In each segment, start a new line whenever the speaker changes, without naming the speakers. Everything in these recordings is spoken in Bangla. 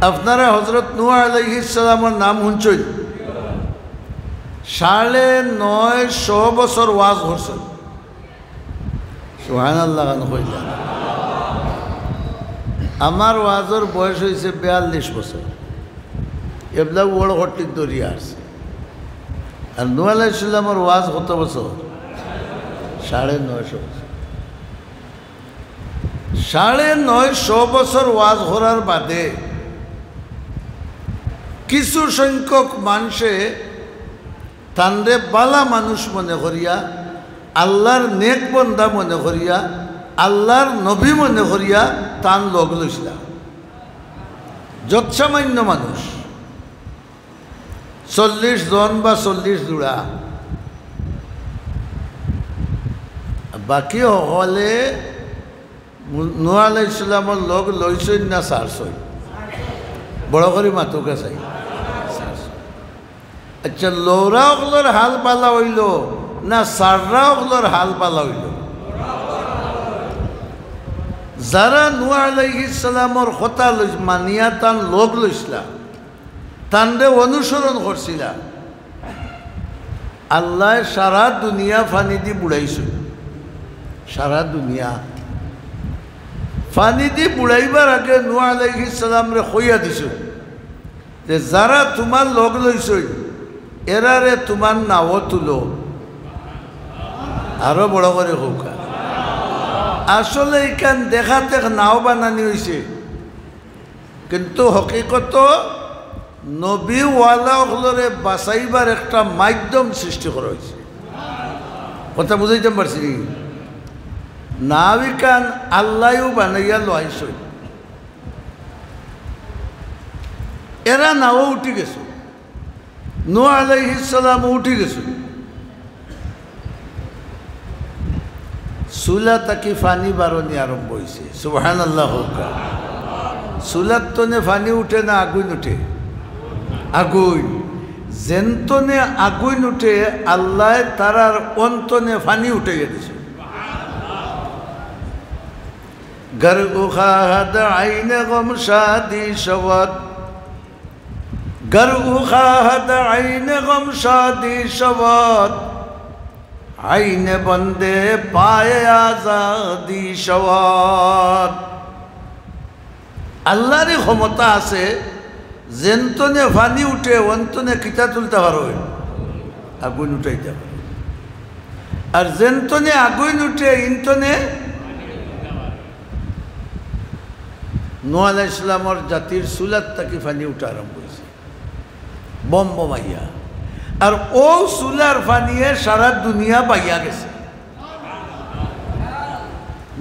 আপনারা হযরত নূহ আলাইহিস সালামের নাম শুনছেন ৯৫০ বছর ওয়াজ করছেন সুবহানাল্লাহ কইলা আমার ওয়াজের বয়স হয়েছে ৪২ বছর এবলা ওড় হট্টির দরিয়া আছে আর নূহ আলাইহিস সালামের ওয়াজ কত বছর ৯৫০ বছর ৯৫০ বছর ওয়াজ করার বাদে কিছু সংখ্যক মানুষে তানরে বালা মানুষ মনে করিয়া আল্লাহর নেক বন্দা মনে করিয়া আল্লাহর নবী মনে করিয়া তান লগ লইছিল যৎসামান্য মানুষ ৪০ জন বা ৪০ জোড়া বাকি হলে নূহ আলাইহিস সালামের লগ লইছেন না সারছই বড় করে মাতুকে চাই আচ্ছা লৌরা ওগুলোর হাল পালা হইল না সাররা ওগুলোর হাল পালা হইল যারা নূহ আলাইহিস সালামের কথা মানিয়া তান লোক লইছিলা তানরে অনুসরণ করছিলা আল্লাহ সারা দুনিয়া ফানি দি বুড়াইছে সারা দুনিয়া ফানি দি বুড়াইবার আগে নূহ আলাইহিস সালামরে কইয়া দিছ যে যারা তোমার লগ লইছ এরারে তোমার নাও তুলো আরো বড় করে হোক আসলে এখান দেখাতে নাও বানানি হয়েছে কিন্তু হকিকত নবীওয়ালা ওগুলোরে বাঁচাইবার একটা মাধ্যম সৃষ্টি করা হয়েছে কথা বুঝাইতে পারছি নাবিকান আল্লাহও বানাইয়া লইছ এরা নাও উঠি গেছে নূহ আলাইহিস সালাম উঠি গেছে চুলা তাকি ফানি বারণি আরম্ভ হয়েছে সুবহানাল্লাহ চুলার তনে ফানি উঠে না আগুন উঠে আগুন যেন্তনে আগুন উঠে আল্লাহ তারার অন্তনে ফানি উঠে গেছে গর উখাহাদ আইনে গমশাদি শওয়াত گر اخاہد عین غم شادی شواد عین بندے پائے آزادی شواد আল্লাহর ক্ষমতা আছে যেন্তনে ফানি উঠে অন্তনে কিতা তুলতে পারো আগুন উঠাইতে পারো আর যেন্তনে আগুন উঠে ইন্তনে নূহ আলাইহিস সালামের জাতির চুলাত তাকি ফানি উঠা আরম্ভ হয়েছে বম বমাইয়া আর ও চুলার ফানিয়ে সারা দুনিয়া পাইয়া গেছে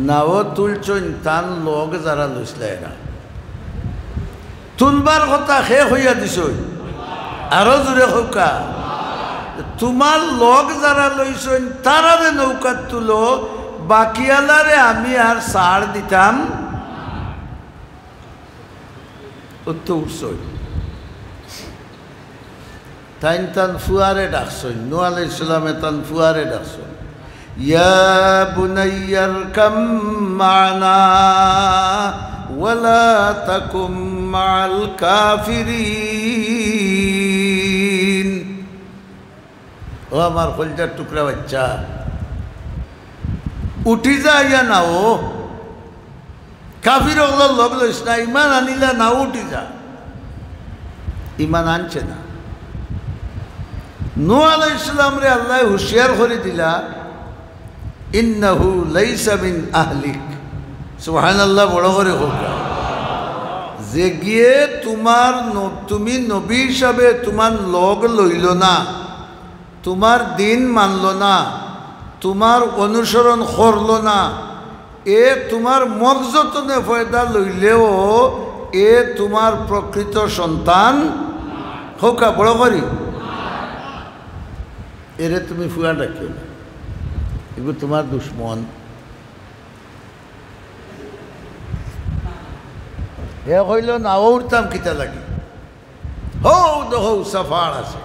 নাও তুলছন তান লগ যারা লইছিল এরা তুলবার কথা শেষ হইয়া দিছ আরো জোরে হোকা তোমার লগ যারা লইছন তারারে নৌকাত তুলো বাকিয়ালারে আমি আর ছাড় দিতাম উত্তর উঠছই তাইন তান ফুয়ারে ডাকছই নূহ আলাইহিস সালামে তান ফুয়ারে ডাকছই ইয়া বুনাইয়ার কাম মানা ওয়ালা তাকুম মাল কাফিরিন ও আমার কলজার টুকরা বাচ্চা উঠি যা ইয়া নাও কাফির ওগুলো লগ লইস না ইমান আনিলা নাও উঠি যা ইমান আনছে না নূহ আলাইহিস সালাম রে আল্লাহ হুঁশিয়ার করে দিলা ইন্নাহু লাইসা মিন আহলিক সুবহানাল্লাহ বড় করে হোক যে গিয়ে তুমি নবী হিসাবে তোমার লগ লইল না তোমার দিন মানল না তোমার অনুসরণ করল না এ তোমার মগজতনে ফয়দা লইলেও এ তোমার প্রকৃত সন্তান হোকা বড় করি এরে তুমি ফুয়া রাখিও না এগুলো তোমার দুশ্মন হে কইল না উঠতাম কিতা লাগি হৌ দেখো সাফার আছে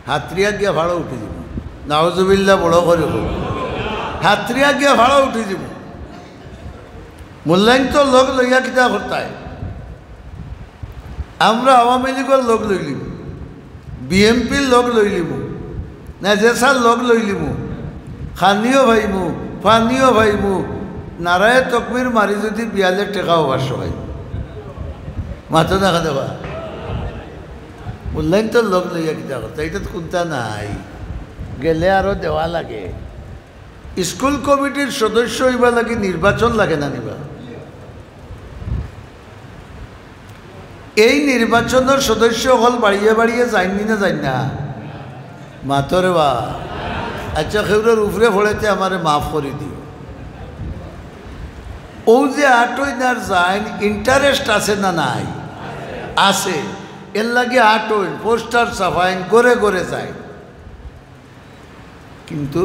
হাতরিয়া গিয়া ভাড়া উঠে যাব নাউজুবিল্লাহ বড় করে হোক হাতরিয়া গিয়া ভাড়া উঠে যাব মূল্যায়ন তো লোক লইয়া কিতা করতায় আমরা আওয়ামী লীগের লোক লইলিম, বিএমপির লোক লইলিমু, নেজেসার লোক লইলিমু, খানিও ভাইমু, ফানিও ভাইমু, নারায় তকমির মারি যদি বিয়ালে টেকাও বাসো ভাই মাথা দেখা দেবা বললেন তো লোক লইয়া কিতা কথা, এটা তো কোনটা নাই, গেলে আরো দেওয়া লাগে। স্কুল কমিটির সদস্য হইবা লাগে, নির্বাচন লাগে না নিবা? এই নির্বাচনের সদস্য হল বাড়িয়ে বাড়িয়ে যাইনি না যাই না মাতরে বা আচ্ছা খেউরের উপরে ফলেতে আমারে মাফ করে দিও। ও যে আটইনার যাইন ইন্টারেস্ট আছে না নাই? আছে। এর লাগে আটইন পোস্টার ছাপাইন করে করে যায়, কিন্তু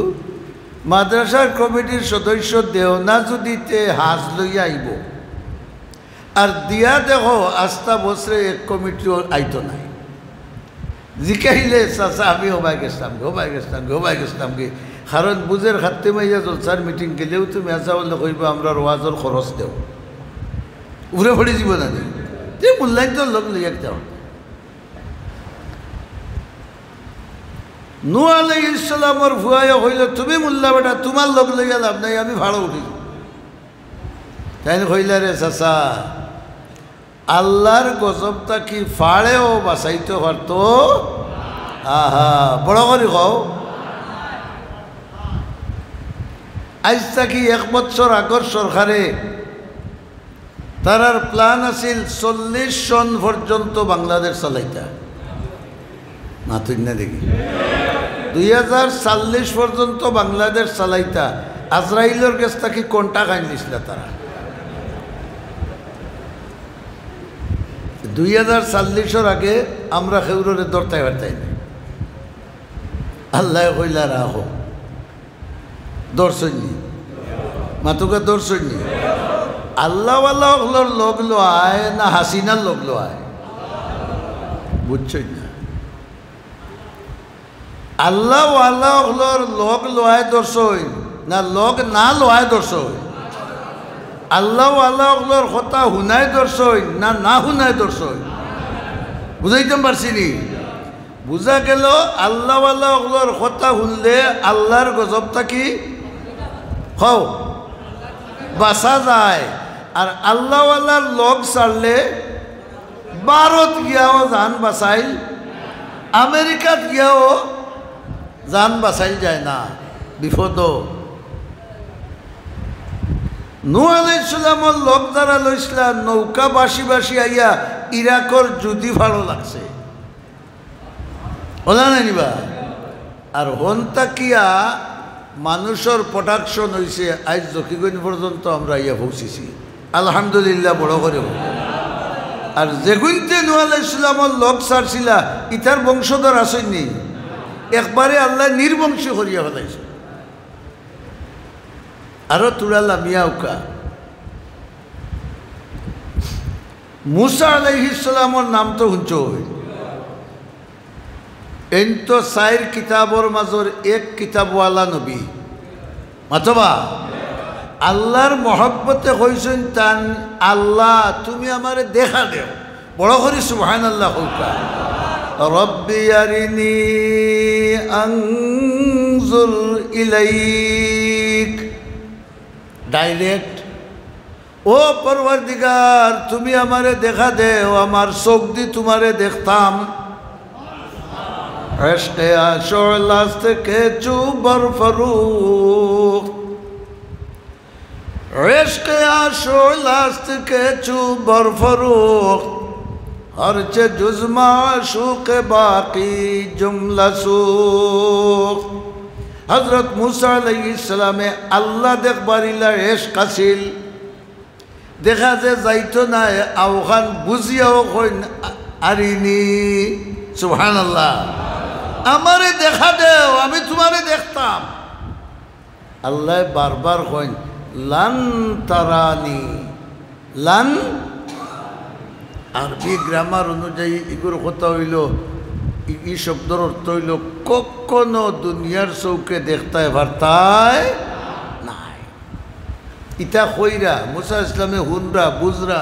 মাদ্রাসার কমিটির সদস্য দেওনা যদিতে হাজ লইয়া আইব আর দিয়া দেখো আস্থা বছরে এক কমিটিও আইতো নাই, জিকাইলে চাচা আমি হোমাই গেছিলাম ঘুমাই গেছিলাম কি, কারণ বুঝের খাতে মাইয়া জলসার মিটিং গেলেও তুমি আসা বললে কইব আমরা রোয়াজর খরচ দেও, উড়ে পড়ে যাব না যে মূল্যায়ন লোক লইয়া যাও। নূহ আলাইহিস সালামের ভুয়ায় হইল তুমি মোল্লা বেটা তোমার লোক লইয়া লাভ নাই, আমি ভাড়া উঠি। তাই কইলা রে চাচা আল্লাহর গজবটা কি ফাড়েও বাঁচাইতে পারতো? আহা বড় করে কও। আজ থাকি 1 বছর আগর সরকারে তারার প্ল্যান আছিল 40 সন পর্যন্ত বাংলাদেশ চালাইতা, মাতুই না দেখি 2040 পর্যন্ত বাংলাদেশ চালাইতা। আজরাইলের কাছ থেকে কোনটা খাইন দিছিল তারা? 2040 আগে আমরা খেউরের দরতাই বার্তাই না। আল্লাহ কইলা রাখো দর্শনী মাতুকা দর্শনী আল্লাহওয়ালা ওগুলোর লোক লোয় না হাসিনার লোক লোয়? বুঝছই না? আল্লাহওয়ালা ওগুলোর লোক লোয় দর্শই না লোক না লোয় দর্শই? আল্লাহওয়ালা ওগুলোর কথা হুনাই দর্শই না না হুনাই দর্শই? বুঝাইতে পারছি নি? বুঝা গেল আল্লাহওয়ালা ওগুলোর কথা শুনলে আল্লাহর গজবটা কি হও বাঁচা যায়, আর আল্লাহওয়ালার লোক ছাড়লে ভারত গিয়াও জান বাঁচাইল, আমেরিকাত গিয়াও জান বাঁচাইল যায় না, বিপদ। নূহ আলাইহিস সালামের লোক যারা লইছিলা নৌকা বাসি বাসি আইয়া ইরাকর যুদ্ধি ভালো লাগছে ওলা না নিবা। আর হন্তাকিয়া মানুষের প্রোডাকশন হয়েছে আজ জকিগঞ্জ পর্যন্ত আমরা ইয়া পৌঁছেছি, আলহামদুলিল্লাহ বড় করে। আর যেগুনতে নূহ আলাইহিস সালামের লোক ছাড়ছিলা ইতার বংশধর আসেননি, একবারে আল্লাহ নির্বংশী করিয়া ফেলাইছে। আরো তুড়ালা মিয়াউকা মুসা আলাইহিস সালামের নাম তো শুনছ, এন তো 4 কিতাবর মাজর 1 কিতাবওয়ালা নবী মাতবা আল্লাহর মহব্বতে কইছেন তান আল্লাহ তুমি আমারে দেখা দেও, বড় করি সুবহানাল্লাহ কইতা। রব্বি আরিনি আনজুর ইলাইক, ডাইরেক্ট ও পরওয়ারদিগার তুমি আমারে দেখা দেও, আমার চোখ দি তোমারে দেখতাম। ইশকে আশোলাস থেকে চুবর ফরুখ, ইশকে আশোলাস থেকে চুবর ফরুখ, হরচে জুজমা শুক বাকি জুমলা সুখ। হযরত মুসা আলাইহিস সালামে আল্লাহ দেখবারিলা ইশক আছিল, দেখা যে যাইতো না আওখান বুঝিয়াও কইন আরিনি সুবহানাল্লাহ, আমারে দেখা দেও আমি তোমারে দেখতাম। আল্লাহ বারবার কইন লান তারানি, লান আরবি গ্রামার অনুযায়ী এগুলোর কথা হইল এই শব্দের অর্থ হইল কখনো দুনিয়ার চৌকে দেখতায় ভারতায় নাই। ইটা কইরা মুসা ইসলামে হুনরা বুঝরা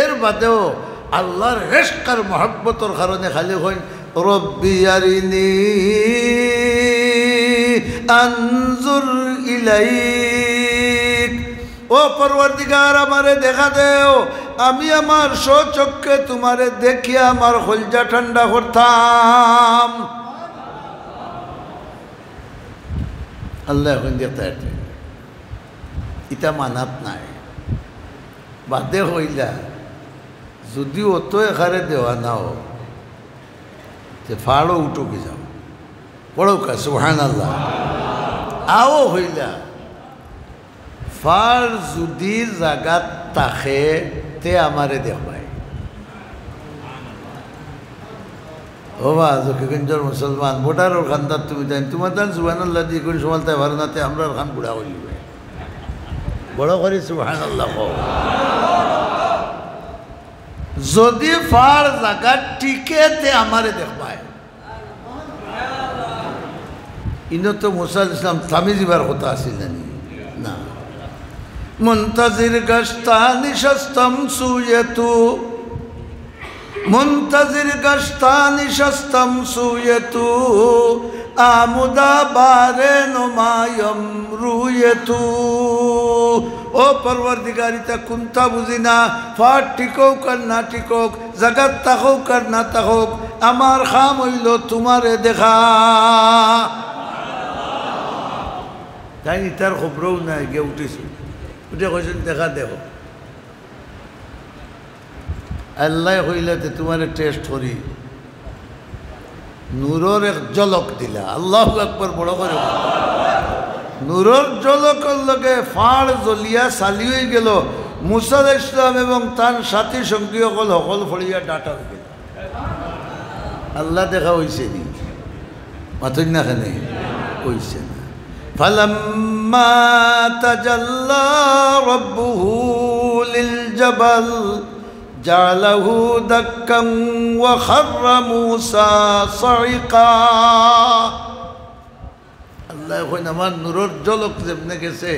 এর বাদেও আল্লাহর ইশক আর মহব্বতর কারণে খালি হইন রব্বি আরিনি আনজুর ইলাইক, ও পরওয়ারদিগার আমারে দেখা দেও, আমি আমার স্বচক্ষে তোমারে দেখিয়া আমার কলজা ঠান্ডা করতাম। আল্লাহ এখন দেখতে ইটা মানাত নাই বাদে হইলা যদি অত এখারে দেওয়া নাও তে ফাড়ো উঠোকে যাও পড়ো কা সুবহানাল্লাহ। আও হইলা ফার যদি জাগাত তাকে তে আমারে দেখবাই। ও বা জকিগঞ্জর মুসলমান ভোটারর খানদার তুমি জানি তোমার দান সুবহানাল্লাহ দিয়ে কোন সময় তাই ভালো নাতে আমরা খান বুড়া হইবে বড় করে সুবহানাল্লাহ। যদি ফার জাগাত টিকে তে আমারে দেখবায়। ইনো তো মুসা আলাইহিস সালাম থামি যাবার কথা আছিল না। মুনতাজির গশতা নিশাস্তম সুয়তু, মুনতাজির গশতা নিশাস্তম সুয়তু, আমুদা বারে নুমায়ম রুয়তু। ও পরওয়ারদিগারিতা কুন্তা বুঝিনা ফাট টিকক আর না টিকক, জাগাত তাকক আর না তাকক, আমার খাম হইল তোমারে দেখা। তাই তার খবরও নাই গিয়ে উঠেছি উঠে কইছেন দেখা দেখো আল্লাহ হইলাতে তোমার টেস্ট করি নূরের এক ঝলক দিলা। আল্লাহু আকবার বড় করে নূরের ঝলকের লগে ফাড় জ্বলিয়া চালি হয়ে গেল। মুসা আলাইহিস সালাম এবং তার সাথী সঙ্গী সকল ফড়িয়া ডাটা হয়ে গেল। আল্লাহ দেখা হইছে নি মাথুন না খানে হইছে না। فلما تجلى ربه للجبل جعله دكا وخر موسى صعقا। আল্লাহ কইন আমার নূরের ঝলক যেমনে গেছে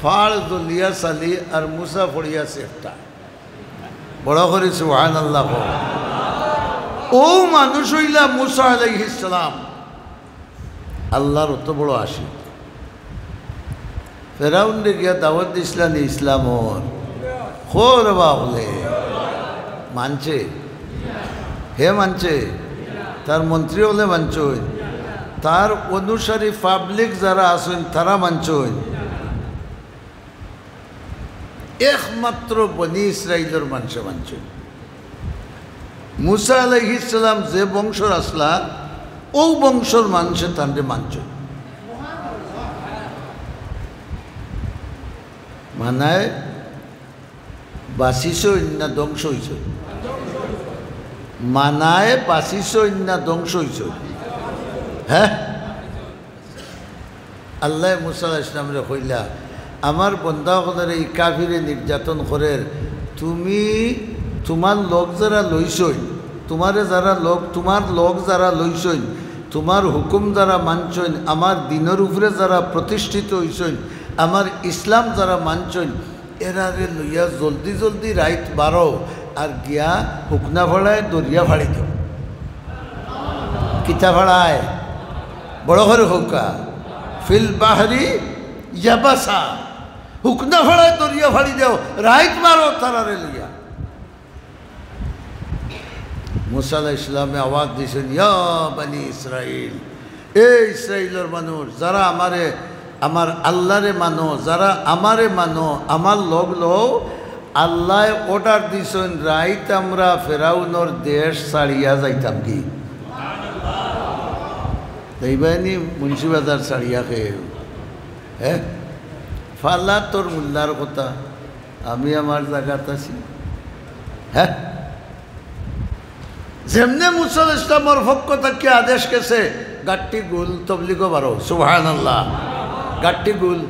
ফাড় জ্বলিয়া চালি আর মুসা পড়িয়া সেফটা বড় করে সুবহানাল্লাহ। ও মানুষ হইলা মুসা আলাইহিস সালাম আল্লাহর অত বড় আশিক। ফেরাউন্ডে গিয়া দাওয়াত দিছিলেন ইসলামর খোর বাবলে মানছে হে মানছে তার মন্ত্রী হলে মানছই, তার অনুসারী পাবলিক যারা আছেন তারা মানছই। একমাত্র বনি ইসরাইলের মানুষ মানছই। মুসা আলাইহিস সালাম যে বংশর আসলা ও বংশর মানুষে তান্ডে মানছই। মানায় বাঁচিছ না ধ্বংস হইছ, মানায় বাঁচিছ না ধ্বংস হইছ। হ্যাঁ আল্লাহ মুসা আলাইহিস সালামরে কইলা আমার বন্দাসকলের এই কাফিরে নির্যাতন করে তুমি তোমার লোক যারা লইছই, তোমারে যারা লোক তোমার লোক যারা লইছই, তোমার হুকুম যারা মানছইন, আমার দিনের উপরে যারা প্রতিষ্ঠিত হইছইন, আমার ইসলাম যারা মানছইন, এরারে লইয়া জলদি জলদি রাইত বারো আর গিয়া হুকনা ভাড়ায় দরিয়া ভাড়ি দাও। কিতা ভাড়ায় বড় করে হুকা ফিল বাহরি ইয়াবাসা, হুকনা ভাড়ায় দরিয়া ভাড়ি দাও রাইত বারো তারারে লইয়া। মুসা আলাইহিস সালামে আওয়াজ দিয়েছেন ইয়া বনি ইসরাইল, এ ইসরাইলের মানুষ যারা আমারে আমার আল্লাহরে মানো, যারা আমারে মানো, আমার লগ লও। আল্লাহ অর্ডার দিছেন রাইত আমরা ফেরাউনের দেশ ছাড়িয়া যাইতাম কি তাইবানি মুন্সিবাজার ছাড়িয়া খেয়ে। হ্যাঁ ফাল্লা তোর মুল্লার কথা, আমি আমার জায়গাত আছি। হ্যাঁ যেমনে মুসা আলাইহিস সালামের পক্ষ থেকে আদেশ গেছে গাট্টি গুল তবলিগো বারো সুবহানাল্লাহ। গাট্টি গুল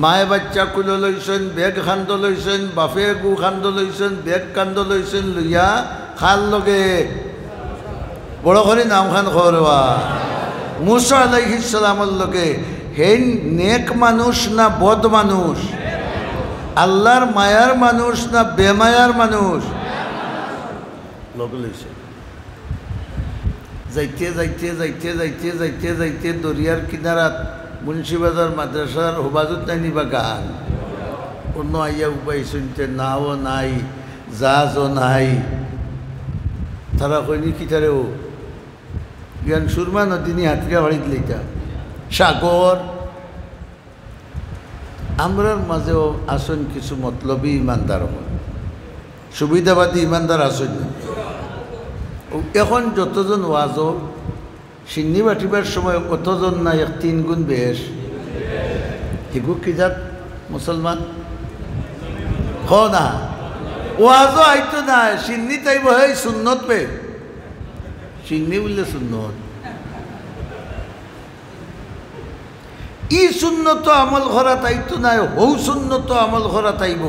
মায়ে বাচ্চা কুলো লইছেন, বেগ খান্দ লইছেন, বাপে গু খান্দ লইছেন, বেগ কান্দ লইছেন, লইয়া খাল লগে বড় করে নাম খান খরবা মুসা আলাইহিস সালামের লগে। হেন নেক মানুষ না বদ মানুষ, আল্লাহর মায়ার মানুষ না বেমায়ার মানুষ? লগ লইছে যাইতে যাইতে যাইতে যাইতে যাইতে যাইতে দরিয়ার কিনারাত মুন্সিবাজার মাদ্রাসার হুবাজত নাইনি বা গান অন্য আইয়া উপায় শুনতে নাও নাই জাহাজও নাই তারা কইনি কি তারে ও জ্ঞান সুরমা নদী হাতকা বাড়ি দিলেটা সাগর আমরার মাঝেও আসন কিছু মতলবী ইমানদার হন সুবিধাবাদী ইমানদার আসন এখন যতজন ওয়াজও সিন্নি বাটিবার সময় কতজন না 3 গুণ বেশ এগু কি জাত মুসলমান হ না ওয়াজও আইতো না সিন্নি তাইব হয় সুন্নত পে সিন্নি বললে সুন্নত ই সুন্নত আমল করা তাইতো না হৌ সুন্নত আমল করা তাইব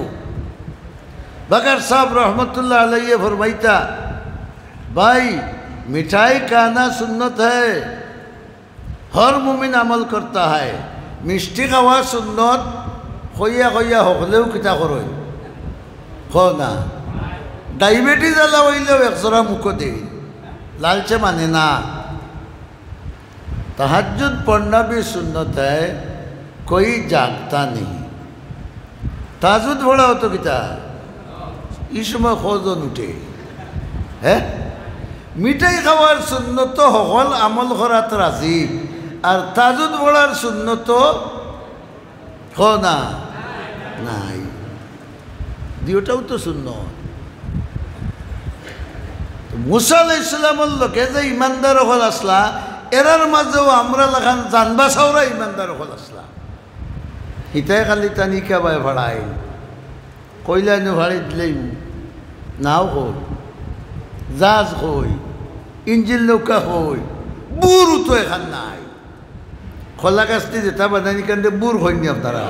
बकर साहब रहमतुल्लाह अलैहि फरमाइता भाई मिठाई खाना सुन्नत है हर मुमिन अमल करता है मिष्टी खावा सुन्नत खोया खोया हकलेও किता करो हो ना डायबिटीज आला हইলেও একজোড়া মুখ দে लालचे माने ना तहज्जुद पढ़ना भी सुन्नत है कोई जागता नहीं तहज्जुद पढ़ा हो तो किता इस समय खोजन उठे है मिठाई खावार सुन्नत हकल আমল করাত রাজি আর তাজুদ পড়ার সুন্নত हो ना নাই দুইটাও তো সুন্নত মুসা আলাইহিস সালামের লোকে যে ইমানদার হল আসলা এরার মাঝেও আমরা লাগান জানবা সাওরা ইমানদার হল আসলা হিতায় খালি তানিকা বাই ভাড়াই কইলানো ভাড়ি দিলেই নাও কই জাহাজ কই ইঞ্জিন নৌকা কই বুড় তো এখান নাই খোলা গাছটি যেটা বানানি কান্দে বুড় হইনি আপনারা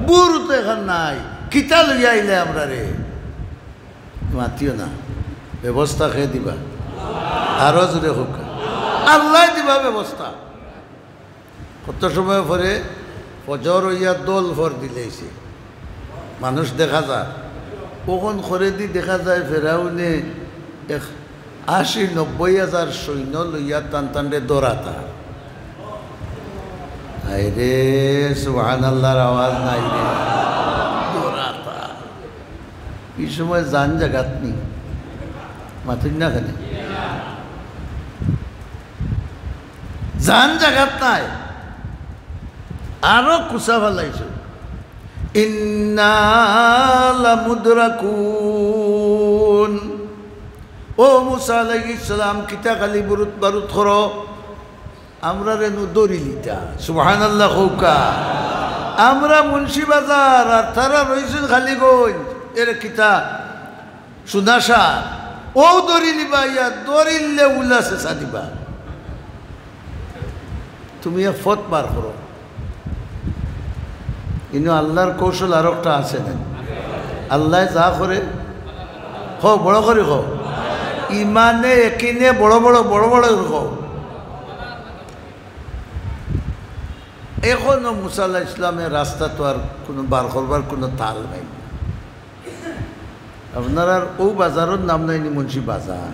বুড় তো এখান নাই কিতা লইয়া আইলে আমরা রে মাতিও না ব্যবস্থা খেয়ে দিবা আরো জোরে হোক আল্লাহ দিবা ব্যবস্থা কত সময় পরে ফজর হইয়া দোল ভর দিলেছে মানুষ দেখা যায় কখন করে দি দেখা যায় ফেরাউনে 80-90 হাজার সৈন্য লইয়া টান টানরে দৌড়াতা আই রে সুবহানাল্লাহর আওয়াজ নাই রে দৌড়াতা এই সময় জান জাগাত নি মাথুন না খালি জান জাগাত নাই আরো কুসা ফেলাইছো ইন্না লামুদরাকুন ও মুসা আলাইহিস সালাম কিতা খালি বুরুত বারুত করো আমরা রেনু দরিলিতা সুবহানাল্লাহ কওকা আমরা মুন্সিবাজার আর তারা রইছেন খালিগঞ্জ এর কিতা সুনাশা ও দরিলিবা ইয়া দরিললে উল্লাসে সাদিবা তুমি ফত পার করো কিন্তু আল্লাহর কৌশল আর একটা আছে না আল্লাহ যা করে হো বড় করে হো ইমানে একিনে বড় বড় হো এখনো মুসা আলাইহিস সালামের রাস্তা তো আর কোনো বার করবার কোনো তাল নাই আপনার আর ও বাজারের নাম নাইনি মুন্সি বাজার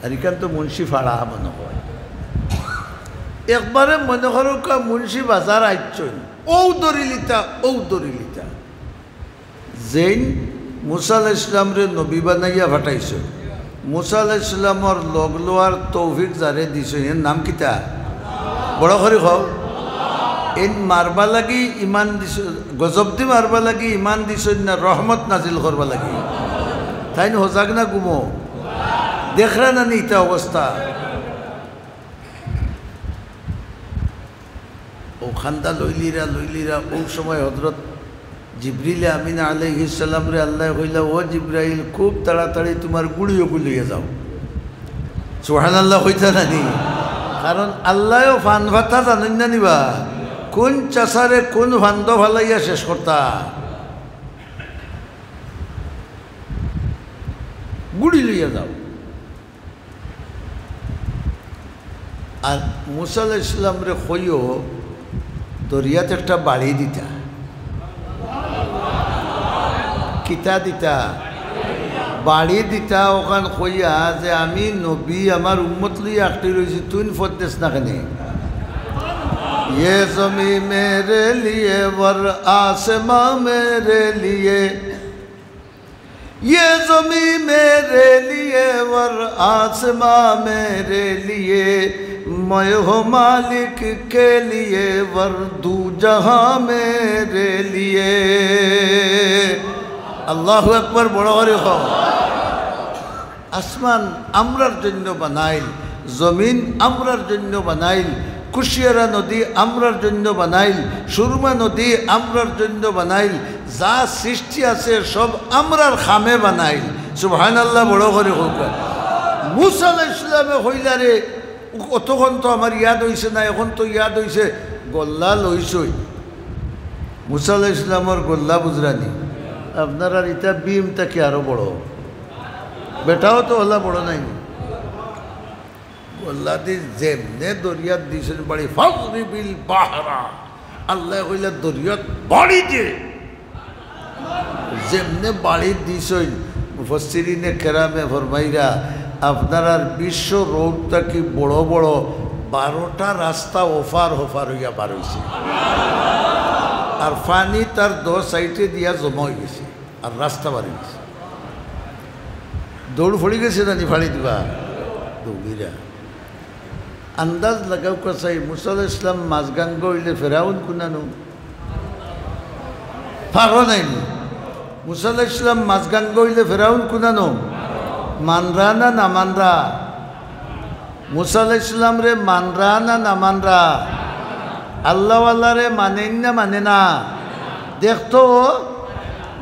আর এখান তো মুন্সি ফাড়া মনে হয় একবারে মনে করো মুন্সি বাজার আইচন ও দরিলিতা যেন মুসা আলাইহিস সালামরে নবী বানাইয়া ফাটাইছে মুসা আলাইহিস সালামর লগ লোয়ার তৌফিক যারে দিছে এর নাম কিতা বড় করে খাও এন মারবা লাগি ইমান দিছ গজব দি মারবা লাগি ইমান দিছ না রহমত নাজিল করবা লাগি তাই না হজাক না গুমো দেখরা না নিতা অবস্থা ও খান্দা লইলিরা ও সময় হযরত জিবরিল আমিন আলাইহিস সালাম রে আল্লাহ কইলা ও জিবরাইল খুব তাড়াতাড়ি তোমার গুড়িও গুলিয়ে যাও সুবহানাল্লাহ হইতা নানি কারণ আল্লাহও ফান ভাতা জানেন না নিবা কোন চাষারে কোন ভান্দ ভালাইয়া শেষ করতা গুড়ি লইয়া যাও আর মুসা আলাইহিস সালাম রে কইও দরিয়াতে একটা বাড়ি দিতা কিতা দিতা বাড়ি দিতা ওখান কইয়া যে আমি নবী আমার উম্মত লইয়া আঁকটি রয়েছি তুই ফদ্দেশ না কেনে ये ज़मी मेरे लिए वर आसमां मेरे लिए ये ज़मी मेरे लिए वर आसमां मेरे लिए मैं हो मालिक के लिए वर दू जहां मेरे लिए अल्लाहु अकबर बड़ा करे हो आसमान আমরার জন্য বানাইল জমিন আমরার জন্য বানাইল কুশিয়ারা নদী আমরার জন্য বানাইল সুরমা নদী আমরার জন্য বানাইল যা সৃষ্টি আছে সব আমরার খামে বানাইল সুবহানাল্লাহ বড় করে হোক মুসা আলাইহিস সালামে হইলারে অতক্ষণ তো আমার ইয়াদ হইছে না এখন তো ইয়াদ হইছে গল্লা লইছই মুসা আলাইহিস সালামের গল্লা বুঝরানি আপনার আর ইটা বিমটা কি আরো বড় বেটাও তো হলা বড় নাই আল্লাহ দি যেমনে দরিয়াত দিছেন বাড়ি ফাজরি বিল বাহরা আল্লাহ কইলা দরিয়াত বাড়ি দে যেমনে বাড়ি দিছেন মুফাসসিরিনে কেরামে ফরমাইরা আপনার আর বিশ্ব রোডটা কি বড় বড় 12টা রাস্তা ওফার হইয়া বার হইছে আর পানি তার 2 সাইডে দিয়া জমা হয়ে গেছে আর রাস্তা বার হয়েছে দৌড় ফড়ি গেছে জানি ফাড়ি দিবা দৌড়িরা আন্দাজ লাগাও কাছাই মুসা আলাইহিস সালাম মাঝগাঙ্গ হইলে ফেরাউন কুনানো পারো নাই মুসা আলাইহিস সালাম মাঝগাঙ্গ হইলে ফেরাউন কুনানো মানরা না না মানরা মুসা আলাইহিস সালাম রে মানরা না না মানরা আল্লাহওয়ালা রে মানেন না মানে না দেখতো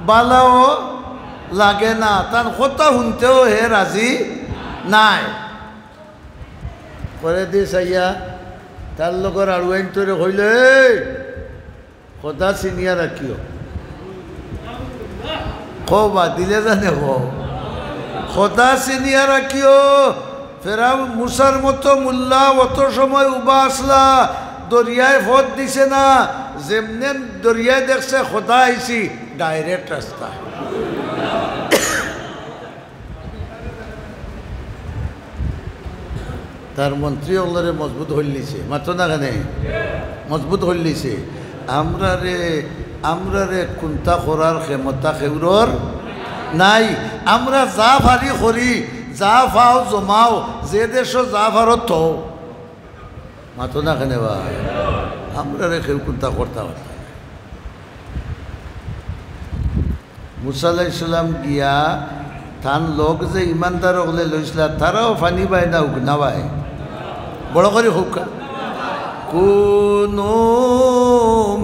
বালাও লাগে না তার কথা শুনতেও হে রাজি নাই করে দি চাইয়া তার লগর আড়ুয়াইন তোরে হইলে কথা চিনিয়া রাখিও কবা দিলে জানে কথা চিনিয়া রাখিও ফেরাও মুসার মতো মুল্লা অত সময় উবা আসলা দরিয়ায় ফত দিছে না যেমনে দরিয়ায় দেখছে খোদা আইছি ডাইরেক্ট রাস্তা তার মন্ত্রী ওগুলোরে মজবুত হইলিছে মাত্র না কেন মজবুত হইলিছে আমরা রে কুন্তা করার ক্ষমতা খেউরর নাই আমরা যা ভারি করি যা ফাও জমাও যে দেশ যা ভারত তো মাত্র না কেন ভাই আমরা রে কেউ কুন্তা করতে পারতাম মুসা আলাইহিস সালাম গিয়া তান লোক যে ইমানদার হলে লইছিলা তারাও ফানি বাই না হোক না ভাই বড় করে হোক কুনু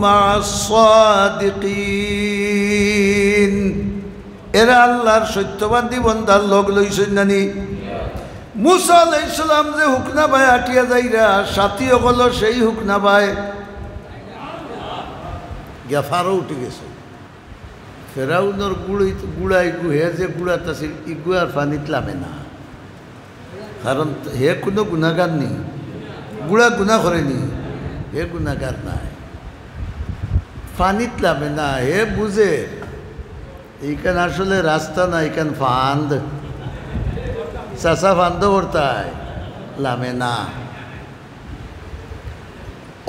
মা'আস সাদিকিন এরা আল্লাহর সত্যবাদী বান্দার লোক লইছেন নানি মুসা আলাইহিস সালাম যে হুকনা ভাই আটিয়া যাইরা সাথী হলো সেই হুকনা ভাই গেফারও উঠে গেছে ফেরাউনের গুড়াই হে যে গুড়াত আছিল ইগু আর পানিত লামে না কারণ হে কোনো গুণাগার নেই গুড়া গুণা করেনি হে গুণাগার নাই পানিত লামে না হে বুঝে এইখান আসলে রাস্তা না এইখান ফান্দ চাষা ফান্দ করতায় লামে না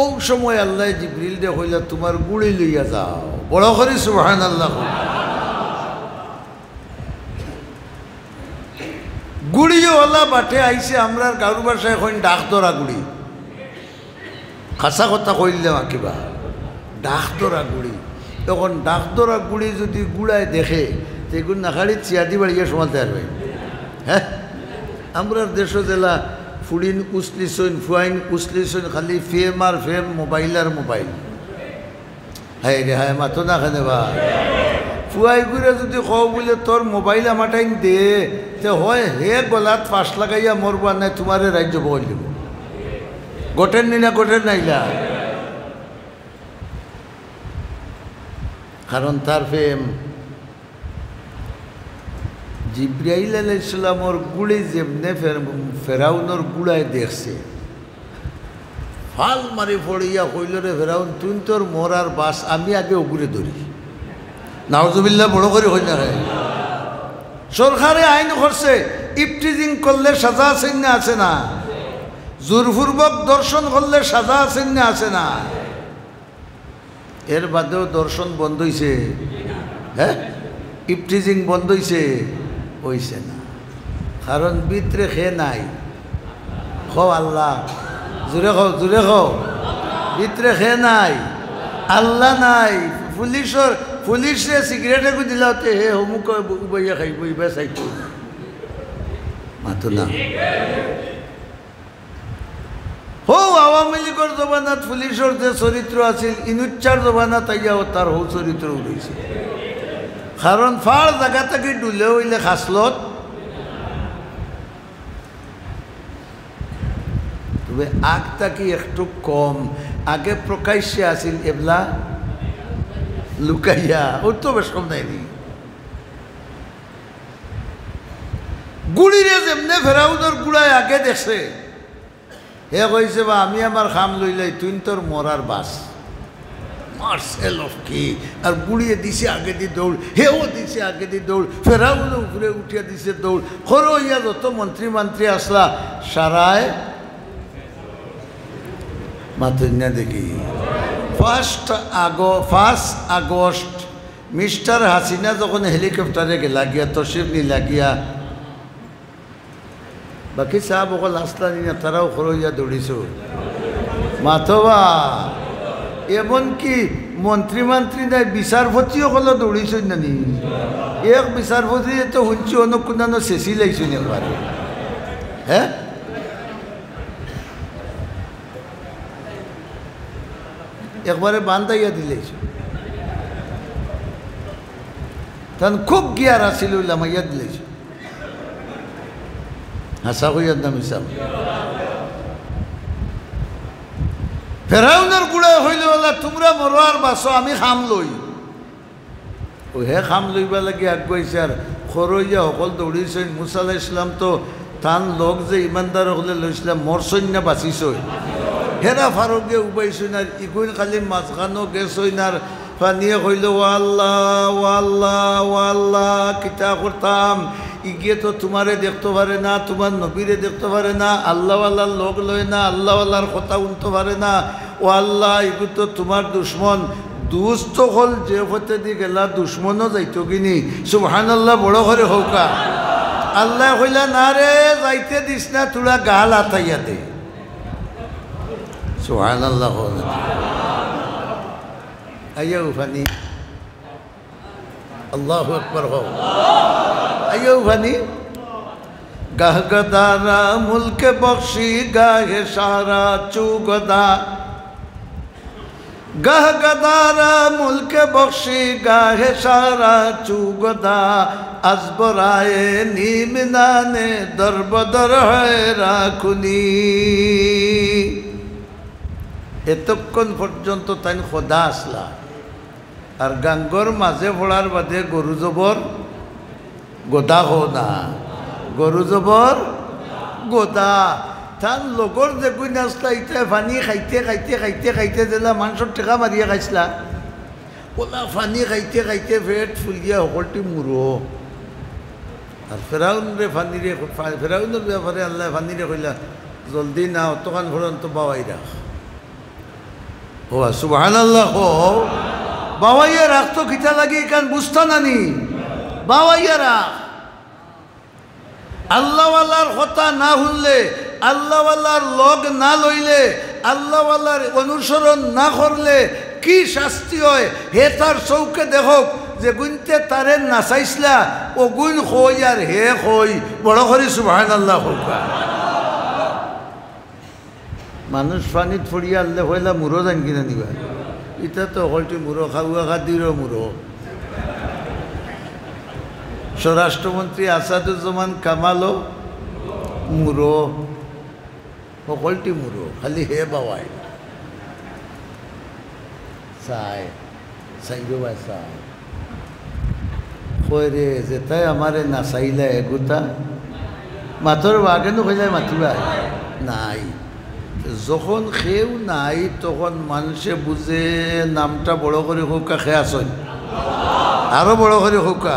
ও সময় আল্লাহ জিবরিল দে হইলা তোমার গুড়ি লইয়া যাও বড় করে সুবহানাল্লাহ গুড়িওয়ালা বাটে আইছে আমরা গারু ভাষায় এখন ডাক ধরা গুড়ি খাসা কথা কইলে কিবা ডাক ধরা গুড়ি তখন ডাক ধরা গুড়ি যদি গুড়ায় দেখে তেগুন নাখাড়ি চিয়াদি বাড়িয়ে সমালতে পারবে হ্যাঁ আমরা দেশ জেলা ফুড়িন উসলিছইন ফুয়াইন উসলিছইন খালি ফেম আর ফেম মোবাইল আর মোবাইল হাই রে হাই মাতো না খানে বা ফুয়াই ঘুরে যদি কও বলে তোর মোবাইল আমাটাইন দে তে হয় হে গলাত ফাঁস লাগাইয়া মরবা নাই তোমারে রাজ্য বল দিব গোটেন নি না গোটেন নাইলা কারণ তার ফেম জিব্রাইল আলাইহিস সালামর গুড়ি যেমনে ফেরাউনের গুড়ায় দেখছে ফাল মারি পড়িয়া কইল রে ফেরাউন তুই তোর মরার বাস আমি আগে উগুরে ধরি নাউজুবিল্লাহ বড় করে হই না সরকারে আইন করছে ইফটিজিং করলে সাজা আছেন না আছে না, জোরপূর্বক দর্শন করলে সাজা আছেন না আছে না। এর বাদেও দর্শন বন্ধ হইছে, হ্যাঁ ইফটিজিং বন্ধ হইছে না, কারণ ভিতরে খেয়ে নাই। খো আল্লাহ, জোরে খাও জোরে খাও, ভিতরে খেয়ে নাই, আল্লাহ নাই। পুলিশে সিগারেট একটু দিলাতে হে অমুক বইয়া খাই বইবা চাইতো মাতো না। হো আওয়ামী লীগের জমানাত পুলিশের যে চরিত্র আছিল ইনুচ্চার জমানাত আইয়াও তার হৌ চরিত্র উঠেছে। কারণ ফার জায়গা থেকে ডুলে হইলে খাসলত, তবে আগ থাকি একটু কম। আগে প্রকাশ্যে আছিল, এবলা লুকাইয়া, ওর তো বেশ কম নাইনি। গুড়িরে যেমনে ফেরাউনের গুড়ায় আগে দেখছে, হে কইছে বা আমি আমার খাম লইলাই তুই তোর মরার বাস মার্সেল অফ কি। আর গুড়িয়ে দিছে আগে দিয়ে দৌড়, হেও দিছে আগে দিয়ে দৌড়, ফেরাউন উপরে উঠিয়া দিছে দৌড়। খরো ইয়া যত মন্ত্রী আসলা সারায় মাতুন্যা দেখি। 1 আগস্ট মিস্টার হাসিনা যখন হেলিকপ্টারে গেলা গিয়া তশরিফ নিলা গিয়া, বাকি সাহেব অকল আসলা নিনা তারাও খরইয়া দৌড়িছ মাথবা। এমনকি মন্ত্রী নাই বিচারপতিও কলো দৌড়িছ নানি। এক বিচারপতি তো শুনছি অনুকুন্দানো চেঁচি লাইছো একবারে, হ্যাঁ একবারে বান্ধাইয়া দিলেছ। তখন খুব গিয়ার আসিল লামাইয়া দিলেছ। হাসা কইয়ার নাম হিসাব ফেরাউনের গুড়া হইলে বলা তোমরা মরোয়ার বাস আমি খাম লই। ও হে খাম লইবা লাগে আগুয়াইছে। আর খরইয়া সকল দৌড়িছেন। মুসা আলাইহিস সালাম তো তান লোক যে ইমানদার হলে লইছিলাম মরছই না বাঁচিছই। হেরা ফারুকে উবাইছই আর ইগুইন খালি মাঝখানো গেছই আর পানিয়ে কইল ও আল্লাহ ও আল্লাহ ও আল্লাহ কিতা করতাম। ইগিয়ে তো তোমারে দেখতে পারে না, তোমার নবীরে দেখতে পারে না, আল্লাহওয়ালার লোক লয় না, আল্লাহওয়ালার কথা উনতে পারে না। ও আল্লাহ ইগু তো তোমার দুশ্মন। দুষ্ট হল যে হতে দি গেলা দুশ্মনও যাইতো কিনি। সুবহানাল্লাহ বড় করে হৌকা। আল্লাহ কইলা না রে যাইতে দিস না, তোরা গাল আতাইয়া দে। সুবহানাল্লাহ আইয়া উফানি আল্লাহু আকবার হও আইয়া উফানি। গাহ গদারা মুলকে বখশি গাহে সারা চুগদা। গাহ গদারা মুলকে বখশি গাহে সারা চুগদা। আজবরায়ে নিমনানে দরবদর হয় রাখুনি। এতক্ষণ পর্যন্ত তাই খোদা আসলা। আর গাঙ্গর মাঝে পড়ার বাদে গরু জবর গোদা হো না, গরু জবর গোদা। তার লগর যে গুণ আসলা ইটা পানি খাইতে খাইতে খাইতে খাইতে দিলা মানুষের টেকা মারিয়া খাইছিলা। ওলা পানি খাইতে খাইতে পেট ফুলিয়া সকলটি মুড়ো। আর ফেরাউনরে ফানিরে ফেরাউনের ব্যাপারে আল্লাহ ফানিরে কইলা জলদি না অতখান পর্যন্ত বাবাই রাখ। ও সুবহানাল্লাহ হো বাবাইয়া রাখতো কিতা লাগে কান বুঝতা নানি। বাবাইয়া রাখ। আল্লাহওয়ালার কথা না শুনলে, আল্লাহওয়ালার লগ না লইলে, আল্লাহওয়ালার অনুসরণ না করলে কি শাস্তি হয় হে তার চৌকে দেখক। যে গুনতে তারে নাচাইছিলা ও গুণ কই আর হে কই বড় করি সুবহানাল্লাহ হোকা। মানুষ পানিত ফড়িয়া আনলে হইলা মুড়ো জান কিনা নিবা। ইটা তো হলটি মুড়ো খাওয়া খাদিরও মুড়ো। স্বরাষ্ট্রমন্ত্রী আসাদুজ্জামান কামালও মুড়ো, সকলটি মুড়ো, খালি হে বাবাই চাই চাইব চাই কই রে যেটাই আমারে নাচাইলে এগুতা মাথর বাগেনো কইলে মাতিবা নাই। যখন খেউ নাই তখন মানুষে বুঝে নামটা বড় করে হোকা খে আসন, আরো বড় করে হোকা।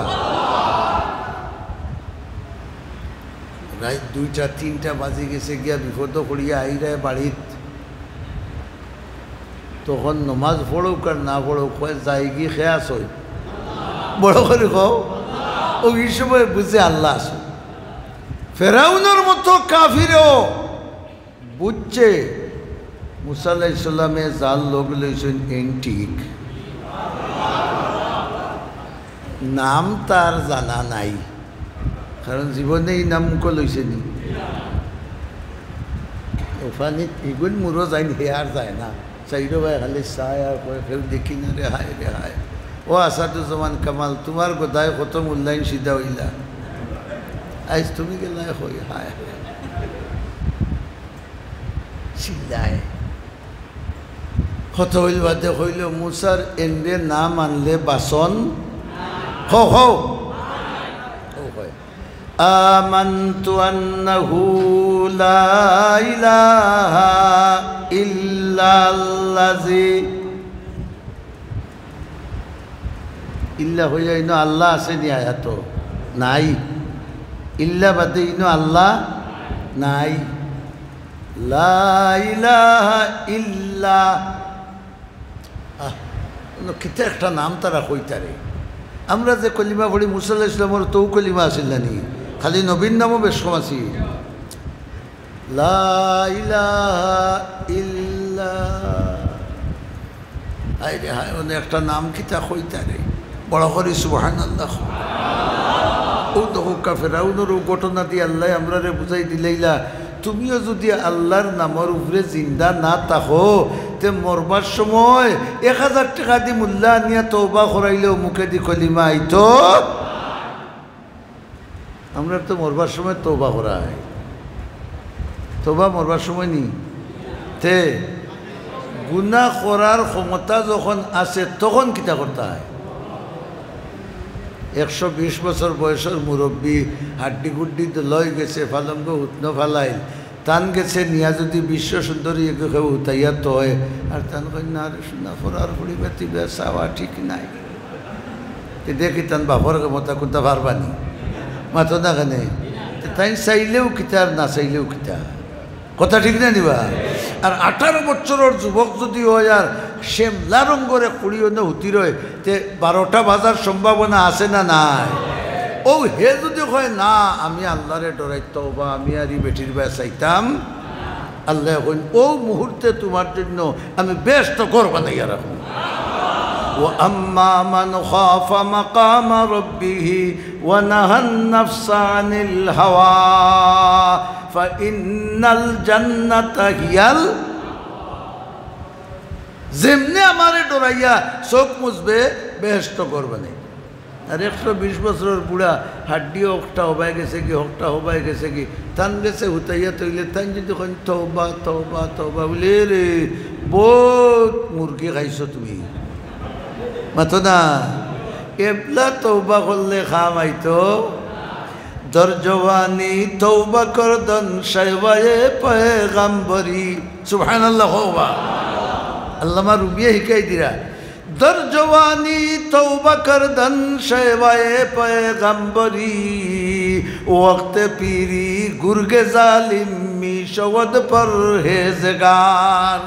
রাত 2টা-3টা বাজে গেছে গিয়া বিপদ করিয়া আইরায় বাড়িত তখন নমাজ পড়ুক আর না পড়ুক কয় যাই গিয়ে খেয়াস হই বড় করে কও ও এই সময় বুঝে আল্লাহ আছে ফেরাউনের মতো কাফিরও বুঝছে মুসা আলাইহিস সালামে জাল লোক লইছেন এন্টিক নাম তার জানা নাই কারণ জীবনে এই নাম মুখ লইছে নি ওখানে এগুন মুরো যায়নি হে আর যায় না চাইরো ভাই খালি চায় আর কেউ দেখি না রে হায় ও আসাদুজ্জামান কামাল তোমার গোদায় কত মূল্যায়ন সিদ্ধা হইলা আজ তুমি গেলাই হই হায় সিদ্ধায় কত হইল বাদে হইল মুসার এন্ডে নাম আনলে বাসন হো আমানতু আন্নাহু লা ইলাহা ইল্লাল্লাযী ইল্লা হয়ে যায় ইনো আল্লাহ আছে নি আয়াত নাই ইল্লা বাদে ইনো আল্লাহ নাই লা ইলাহা ইল্লা কিতা একটা নাম তারা কইতারে আমরা যে কলিমা পড়ি মুসা আলাইহিস সালামের তো কলিমা আছিল না নি খালি নবীন নামও বেশ কম আছে লা ইলাহা ইল্লা আইরে হায় ওনে একটা নাম কিতা কইতারে বড় করে সুবহানাল্লাহ ও তো কাফেরাউনের ঘটনা দিয়ে আল্লাহ আমরা রে বুঝাই দিলাইলা তুমিও যদি আল্লাহর নামের উপরে জিন্দা না থাকো তে মরবার সময় 1000 টাকা দি মুল্লা নিয়া তওবা করাইলেও মুখে দি কলিমা আইতো আমরা তো মরবার সময় তওবা করাই তওবা মরবার সময় নি তে গুনাহ করার ক্ষমতা যখন আছে তখন কিতা করতে হয় 120 বছর বয়সের মুরব্বী হাড্ডি গুড্ডি লয় গেছে ফালঙ্গ উৎন ফালাইল তান গেছে নিয়া যদি বিশ্ব সুন্দরী কেউ উঠাইয়া তয় আর তান কন্যা শোনা ফরার পরিবাতি বেসাওয়া ঠিক নাই দেখি তান বাপর মতা কোনটা পারবানি মাথো না কেনে তাই চাইলেও কিতা আর না চাইলেও কিতা কথা ঠিক না নিবা আর 18 বছরের যুবক যদি হয় আর শ্যামলা রঙরে কুড়িও না হুতি রয় তে 12টা বাজার সম্ভাবনা আছে না নাই ও হে যদি হয় না আমি আল্লাহরে ডরাইতো বা আমি আর এই বেটির বাই চাইতাম আল্লাহ কইন ও মুহূর্তে তোমার জন্য আমি ব্যস্ত করব না ইয়া রাখুন وأما من خاف مقام ربه ونهى النفس عن الهوى فإن الجنة هي যেমনি আমারে ডরাইয়া চোখ মুছবে বেহেশত করবে না আর 120 বছরের বুড়া হাড্ডি হকটা হবাই গেছে কি হকটা হবাই গেছে কি তান গেছে হুতাইয়া তৈলে তান যদি তওবা তওবা তওবা বলে রে বহুত মুরগি খাইছো তুমি মাতো না এবলা তওবা করলে খামাইতো দরজওয়ানি তওবা করদন শাহবায়ে পয়গম্বরি সুবহানাল্লাহ হওয়া আল্লামা রুবিয়া হিকাই দিরা দরজওয়ানি তওবা করদন শাহবায়ে পয়গম্বরি ওয়াক্ত পীরি গুরগে জালিম মি শওদ পরহেজগার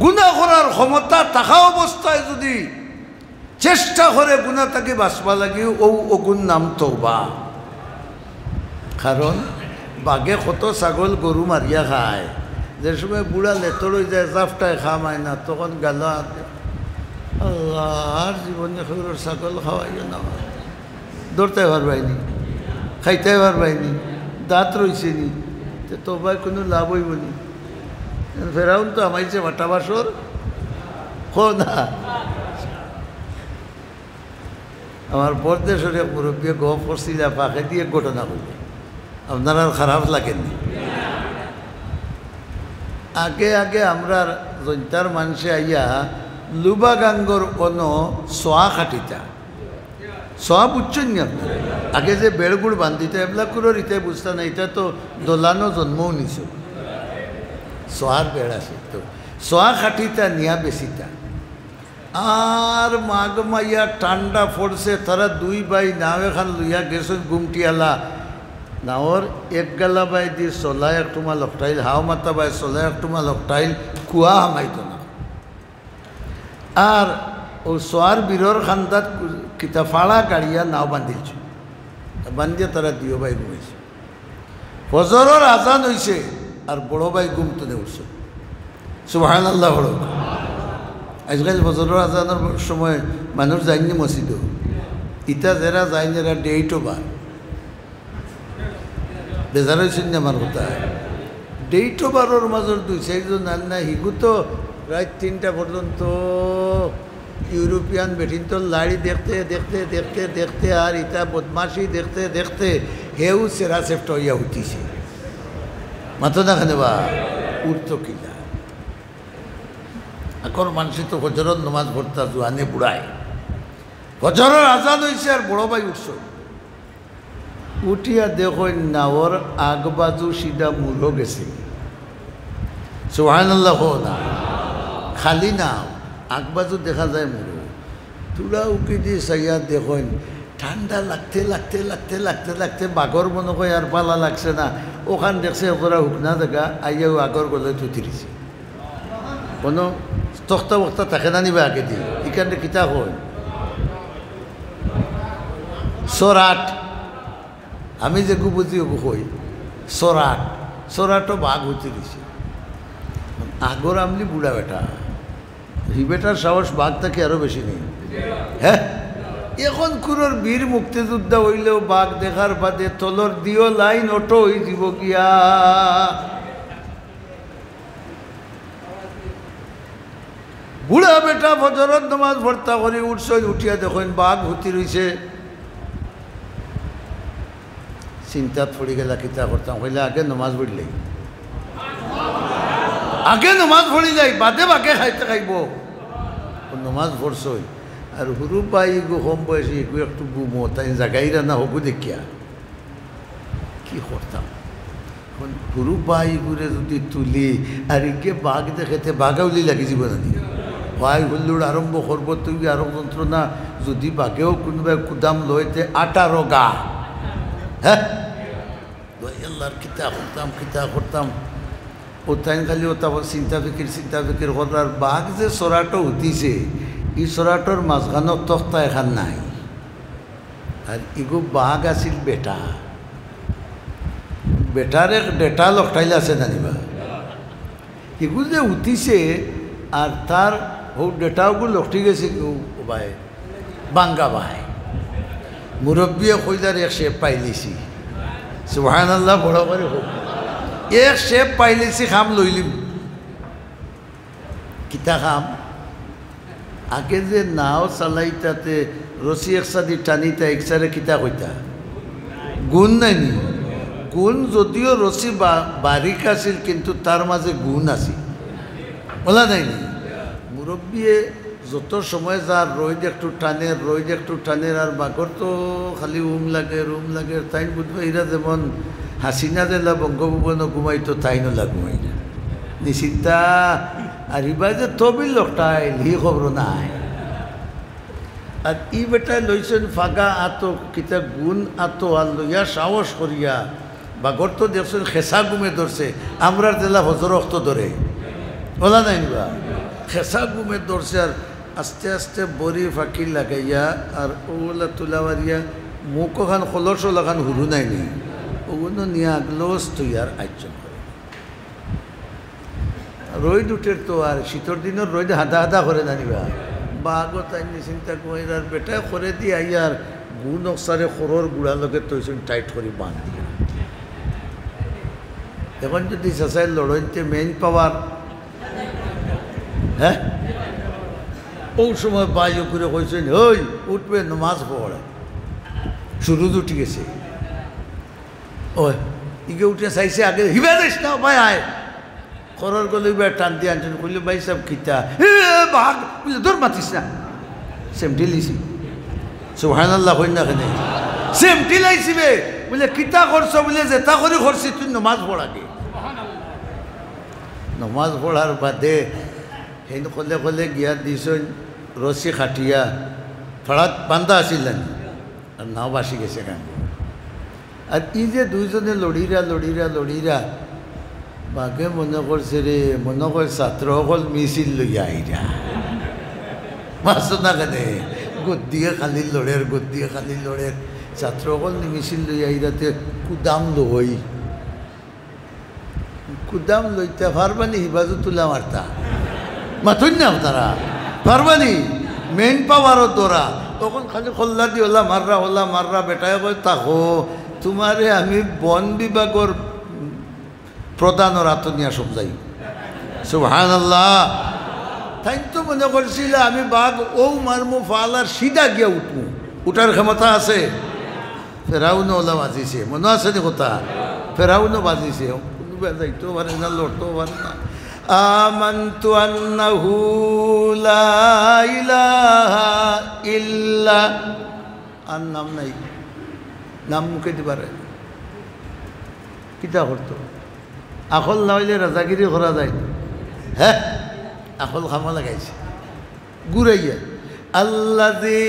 গুনাহ করার ক্ষমতা থাকা অবস্থায় যদি চেষ্টা করে গুনাহ থেকে বাঁচবা লাগে ও ওগুন নাম তওবা কারণ বাঘে কত ছাগল গরু মারিয়া খায় যে সময় বুড়া লেতর হয়ে যায় জাফটায় খামায় না তখন গেল আল্লাহর জীবনে খবর ছাগল খাওয়াইও না ধরতে পারবাইনি খাইতে পারবাইনি দাঁত রয়েছে নি তওবায় কোনো লাভ হইব নি ফেরাউন তো আমাইছে মাটা বাসর হো না আমার পরদেশের এক মুরব্বী গপ করছিল পাখে দিয়ে ঘটনা করবে আপনার আর খারাপ লাগেনি আগে আগে আমরা জৈন্তার মানুষে আইয়া লুবা গাঙ্গর কোনো সোয়া খাটিতা সোয়া বুঝছেন নি আপনার আগে যে বেড়গুড় বান্ধিতে এগুলা করে রিতে বুঝতে না এটা তো দোলানো জন্মও নিছো সোয়ার বেড় আছে তো সোয়া খাটিতা নিয়া বেশিতা আর মাগ মাইয়া ঠান্ডা পড়ছে তারা দুই ভাই নাও এখান লইয়া গেছেন গুমটিয়ালা নাওর এক গালা বাই দি চলা এক টুমা লকটাইল হাও মাতা বাই চলা এক টুমা লকটাইল কুয়া হামাইত না আর ও সোয়ার বীরর খান্দাত কিতা ফাড়া গাড়িয়া নাও বান্ধিলছে বান্ধিয়ে তারা দিও বাই ঘুমাইছে ফজরের আজান হইছে আর বড় ভাই ঘুমতে উঠছে সুবহানাল্লাহ বড় আজকাল ফজরের আজানের সময় মানুষ যায়নি মসজিদও ইটা যারা যায়নি এরা ডেইটও বার বেজার হয়েছেন আমার কথা ডেইটও বারোর মাজর 2-4 জন না হিগু তো রাত 3টা পর্যন্ত ইউরোপিয়ান বেঠিন তো লাড়ি দেখতে দেখতে দেখতে দেখতে আর ইটা বদমাশি দেখতে দেখতে হেউ সেরা সেফট হইয়া উঠিছে মাথা দেখানে বা উঠতো কিনা এখন মানুষ তো ফজরের নমাজ পড়তা জোয়ানে বুড়ায় ফজরের আজান হয়েছে আর বড় ভাই উঠছ উঠিয়া দেখো নাওর আগবাজু সিধা মুড়ো গেছে সুবহানাল্লাহ না খালি না আগবাজু দেখা যায় মুড়ো তুলা উকি দিয়ে চাইয়া দেখেন ঠান্ডা লাগতে লাগতে লাগতে লাগতে লাগতে বাঘর মনে হয় আর পালা লাগছে না ওখান দেখছে ওরা হুকনা দেখা আইয়াও আগর গলে তুতিরিছে কোনো তক্তা বক্তা থাকে না নিবে আগে দিয়ে এখানে কিতা হয় সরাট আমি যে বুঝি হই সরাট সরাটও বাঘ হতে দিছে আগর আমলি বুড়া বেটা হি বেটার সাহস বাঘ থাকে আরো বেশি নেই হ্যাঁ এখন কুরোর বীর মুক্তিযোদ্ধা হইলেও বাঘ দেখার বাদে তলর দিও লাইন অটো হয়ে দিব গিয়া বুড়া বেটা ফজরের নামাজ ভর্তা করে উঠছে উঠিয়া দেখেন বাঘ হুতি রইছে চিন্তাত পড়ি গেলা কিতা করতাম হইলে আগে নমাজ পড়লে আগে নমাজ পড়ি যাই বাদে বাকে খাইতে খাইব নমাজ পড়ছই আর হুরু পাই গো কম বয়সী এগু একটু গুমো তাই জাগাইরা না হবু দেখিয়া কি করতাম হুরু পাই গুরে যদি তুলি আর এগে বাঘ দেখেতে বাঘাউলি লাগি যাব না ভাই হুল্লুড় আরম্ভ করবো তুই আরো যন্ত্রণা যদি বাঘেও কোনোবাই কুদাম লইতে 18 গা হ্যাঁ আল্লাহর কিতা করতাম ও তাই খালি ও তারপর চিন্তা ফিকির করার বাঘ যে চরাটো উঠিছে ই চরাটোর মাঝখানত তক্তা এখান নাই আর ইগো বাঘ আছিল বেটার এক ডেটা লকটাইলে আছে জানিবা ইগু যে উঠিছে আর তার ও ডেটাগুলো লকটি গেছে ভাই বাঙ্গা ভাই মুরব্বীয়ে কইলার এক শেপ পাইলিছি সুবহানাল্লাহ বড় করে হোক এক শেপ পাইলিছি খাম লইলিম কিতা খাম আগে যে নাও চালাইতাতে রশি একসাদি টানিতা একসারে কিতা কইতা গুণ নাইনি গুণ যদিও রশি বারিক আছিল কিন্তু তার মাঝে গুণ আছিল বলা নাইনি মুরব্বীয়ে যত সময় যার রোদ একটু টানের আর বাঘর তো খালি লাগে তাই বুঝবো এরা যেমন হাসিনা জেলা বঙ্গভবন ঘুমাইতো তাইনো ঘুমাই না নিশ্চিন্তা আর ইবা যে তবিল লোকটাই লি খবর নাই আর ই বেটাই লইছেন ফাগা আতো কিতা গুণ আতো আর লইয়া সাহস করিয়া বাঘর তো দেখছেন খেসা গুমে ধরছে আমরার জেলা হজর অক্ত ধরে বলা নাই নিবা খেসা গুমে ধরছে আর আস্তে আস্তে বড়ি ফাঁকি লাগাইয়া আর ওগুলা তুলা মারিয়া মুখ ওখান খলস ওলাখান হুরু নাই নি ওগুলো নিয়ে আগলোস তুই আর আয়োজন করে রোদ উঠের তো আর শীতর দিনের রোদ হাদা করে জানিবা বাঘও তাই চিন্তা করার বেটা করে দিয়ে আইয়ার গুণ অক্সারে খরর গুড়া লগে তৈছেন টাইট করে বাঁধ দিয়া এখন যদি চেঁচাই লড়াইতে মেইন পাওয়ার হ্যাঁ ও সময় বায়ু করে কইছেন ওই উঠবে নমাজ পড়ে শুরু উঠে গেছে ওই ইগে উঠে চাইছে আগে হিবা দিস না ভাই আয় খরর গলে টান দিয়ে আনছেন কইলে ভাই সব খিতা বাঘ বুঝলে দৌড় মাতিস না সেমটি লিছি সুবহানাল্লাহ কই না কেন সেমটি লাইছিবে বলে কিতা করছ বলে যেটা করে করছি তুই নমাজ পড়াকে নমাজ পড়ার বাদে হেন কলে গিয়া দিছেন রশি খাটিয়া ফড়াত বান্ধা আসিলেন আর নাও বাসি গেছে কেন আর ই যে দুইজনে লড়িরা বাঘে মনে করছে রে মনে করে ছাত্র সকল মিছিল লইয়া আইরা মাসো না কেনে গদ্দিয়ে খালি লড়ের ছাত্র সকল মিছিল লইয়া আইরাতে কুদাম লইতে পারবানি হিবাজতুল্লাহ মারতা মাথুন না আপনারা পারবানি মেন পাওয়ারও দৌড়া তখন খালি খোল্লা দি ওলা মাররা বেটায় কই তাকো তোমারে আমি বন বিভাগর প্রধানের আতনিয়া সব যাই সুবহানাল্লাহ তাই তো মনে করছিল আমি বাঘ ও মারমু ফালার সিধা গিয়া উঠার ক্ষমতা আছে ফেরাউনও ওলা বাজিছে মনে আছে নি কথা ফেরাউনও বাজিছে যাইতেও পারে না লড়তেও পারে না আমানতু আন্নাহু লা ইলাহা ইল্লা আর নাম নাই নাম মুখে দিবারে কিতা করতো আখল না হইলে রাজাগিরি করা যায় হ্যাঁ আখল খামা লাগাইছে ঘুরাইয়া আল্লাযী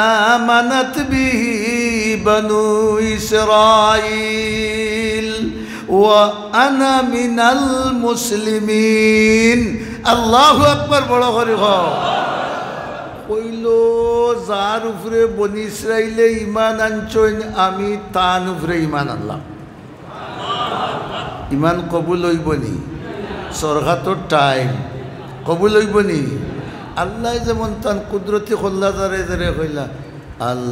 আমানাত বিহি বানু ইসরাঈল ওয়া আনা মিনাল মুসলিমিন আল্লাহু আকবার বড় করে কইল যার উপরে বনি ইসরাইলে ইমান আনছইন আমি তার উপরে ইমান আনলাম ইমান কবুল হইবনি সরকার টাইম কবুল হইবনি আল্লাহ যেমন তান কুদরতি খোল্লা দারে দারে কইলা আল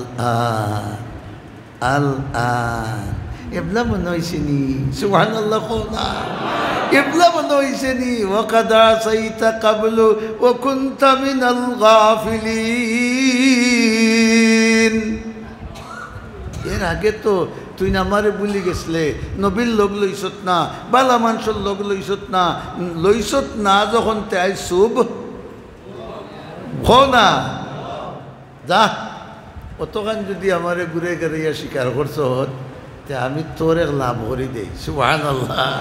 এবলা মনে হয়েছে নি সুবহানাল্লাহ কোনা এবলা মনে হয়েছে নি ওয়াকাদা সাইতা কাবলু ওয়া কুনতা মিনাল গাফিলিন এর আগে তো তুই না আমারে ভুলি গেছলে নবীর লোক লইছত না বালা মানুষের লোক লইছত না যখন তাই শুভ না যা অতখান যদি আমারে ঘুরে গেড়াইয়া স্বীকার করছ তে আমি তোর এক লাভ করে দেই সুবহানাল্লাহ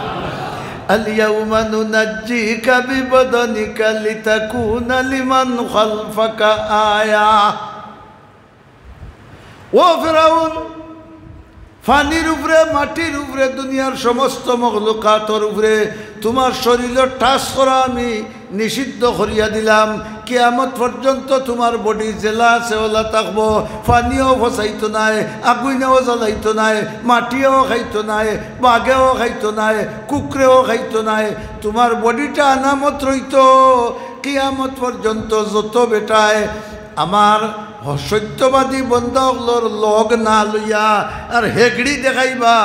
اليوم ننجيك ببدنك لتكون لمن خلفك آية ও ফিরাউন ফানির উপরে মাটির উপরে দুনিয়ার সমস্ত মখলুকাতের উপরে তোমার শরীরে টাচ করা আমি নিষিদ্ধ করিয়া দিলাম কিয়ামত পর্যন্ত তোমার বডি জেলা আছে ওলা থাকবো ফানিও ফসাইতো নাই আগুনেও জ্বালাইতো নাই মাটিও খাইতো নাই বাঘেও খাইতো নাই কুকুরেও খাইতো নাই তোমার বডিটা আনামত রইতো কিয়ামত পর্যন্ত যত বেটায় আমার সত্যবাদী বন্ধকলর লগ না লইয়া আর হেগড়ি দেখাইবা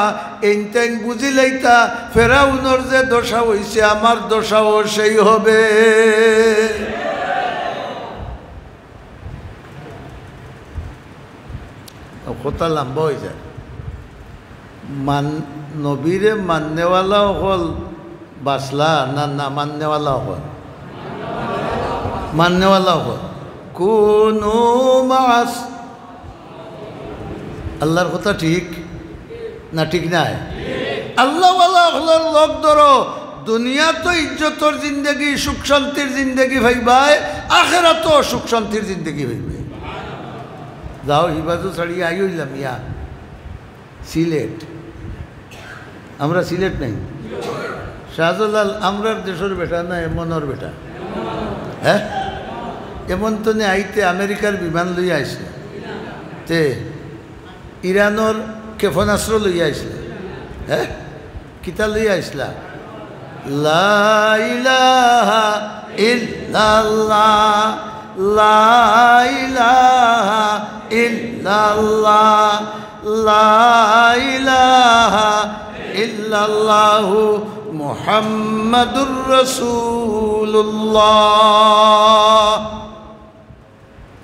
এইটাইন বুঝি লাইতা ফেরাউনর যে দশা হইছে আমার দশাও সেই হবে কথা লম্বা হয়ে যায় নবীরে মাননেওয়ালাও হল বাসলা না না মাননেওয়ালাও হল মাননেওয়ালাও হল কুনু মাস আল্লাহর কথা ঠিক না ঠিক নাই আল্লাহওয়ালা হলার লোক ধরো দুনিয়া তো ইজ্জতর জিন্দগি সুখ শান্তির জিন্দগি ভাইবাই আখেরাতো সুখ শান্তির জিন্দগি ভাইবে যাও হিবাজু ছাড়িয়ে আই হইলাম ইয়া সিলেট আমরা সিলেট নাই শাহজালাল আমরার দেশের বেটা না এমনর বেটা হ্যাঁ এমন তো নে আইতে আমেরিকার বিমান লইয়া আইসলে তে ইরানোর ক্ষেপণাস্ত্র লইয়া আইসলে হ্যাঁ কিতা লইয়া আইসলা লা ইলাহা ইল্লাল্লাহ লা ইলাহা ইল্লাল্লাহ লা ইলাহা ইল্লাল্লাহু মুহাম্মাদুর রাসূলুল্লাহ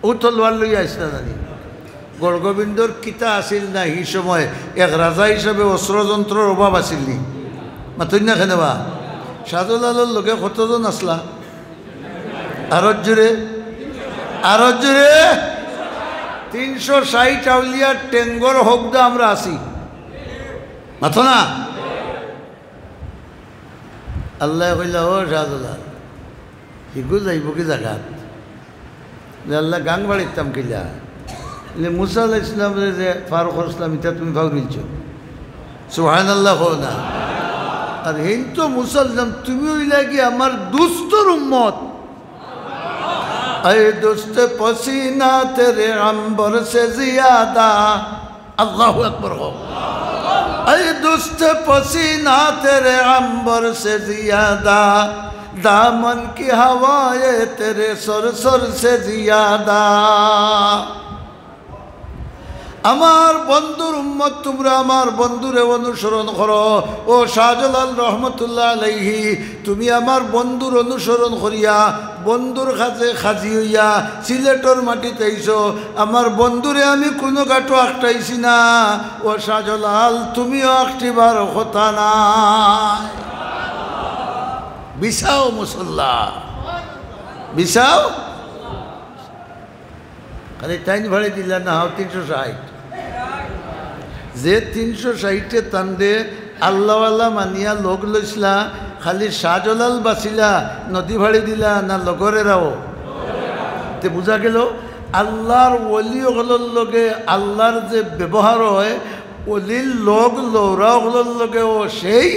ও তলোয়ার লইয়া আসলা জানি গড়গোবিন্দর কিতা আসিল না এই সময় এক রাজা হিসাবে অস্ত্রযন্ত্রের অভাব আসিল নি মাতুন না খেনেবা শাহজালালের লোকে কতজন আসলা আরো জোরে 360 আউলিয়ার টেঙ্গর হকদা আমরা আসি মাথো না আল্লাহ কইলা ও শাহজালাল হিগু যাইব কি জায়গা আল্লাহ গাং বাড়িতাম কিলা মুসা আলাহ ইসলাম যে ফারুক ইসলাম ইতা তুমি ভাবরিলছ সুবহানাল্লাহ হো না। আর হেন তো মুসলমান, তুমি হইলা কি আমার দুস্তর উম্মত। আয়ে দোস্ত পসিনা তেরে আম্বর সে জিয়াদা, আল্লাহু আকবার হো। আয়ে দোস্ত পসিনা তেরে আম্বর সে জিয়াদা, দামন কি হাওয়ায়ে তেরে সরসর সে জিয়াদা। আমার বন্ধুর উম্মত, তোমরা আমার বন্ধুরে অনুসরণ করো। ও শাহজালাল রহমতুল্লাহ আলাইহি, তুমি আমার বন্ধুর অনুসরণ করিয়া বন্ধুর কাছে খাজি হইয়া সিলেটর মাটিতে আইছো। আমার বন্ধুরে আমি কোনো গাটো আঁকটাইছি না। ও শাহজালাল, তুমিও আঁকটিবার কথা নাই। বিছাও মুসল্লা, বিছাও। খালি টাইম ভাড়ে দিলা না, 360। যে 360-এ তান্দে আল্লাহওয়ালা মানিয়া লোক লইসলা, খালি শাহজালাল বাঁচিলা, নদী ভাড়ি দিলা না লগরেরাও? তে বোঝা গেল আল্লাহর ওলিওগুলোর লগে আল্লাহর যে ব্যবহার হয়, অলির লোক লৌরাওগুলোর লগেও সেই